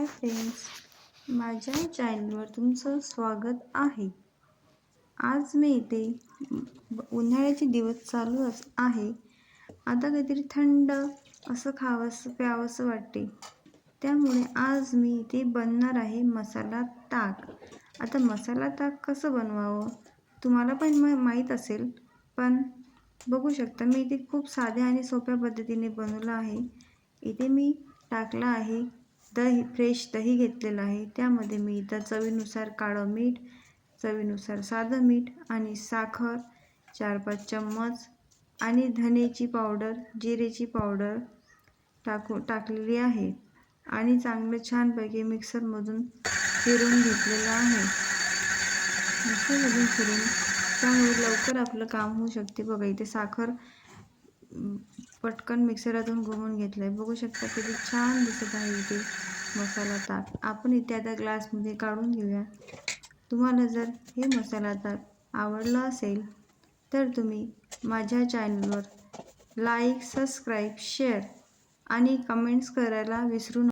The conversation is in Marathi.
हाय फ्रेंड्स, माझ्या चॅनलवर तुमचं स्वागत आहे. आज मी इथे उन्हाळ्याचे दिवस चालूच आहे. आता काहीतरी थंड असं खावंसं प्यावंसं वाटते. त्यामुळे आज मी इथे बनणार आहे मसाला ताक. आता मसाला ताक कसं बनवावं तुम्हाला पण माहीत असेल, पण बघू शकता मी इथे खूप साध्या आणि सोप्या पद्धतीने बनवलं आहे. इथे मी टाकलं आहे दही, फ्रेश दही घेतलेलं आहे. त्यामध्ये मी इथं चवीनुसार काळं मीठ, चवीनुसार साधं मीठ आणि साखर 4-5 चम्मच आणि धनेची पावडर, जिरेची पावडर टाकलेली आहे आणि चांगलं छानपैकी मिक्सरमधून फिरवून घेतलेलं आहे. मिक्सरमधून फिरून त्यामुळे लवकर आपलं काम होऊ शकते. बघा इथे साखर पटकन मिक्सरातून घुमून घेतलं आहे. बघू शकता किती छान दिसत आहे इथे मसाला ताक. आपण इथे आता ग्लासमध्ये काढून घेऊया. तुम्हाला जर हे मसाला ताक आवडला असेल तर तुम्ही माझ्या चॅनलवर लाईक, सबस्क्राईब, शेअर आणि कमेंट्स करायला विसरू नका.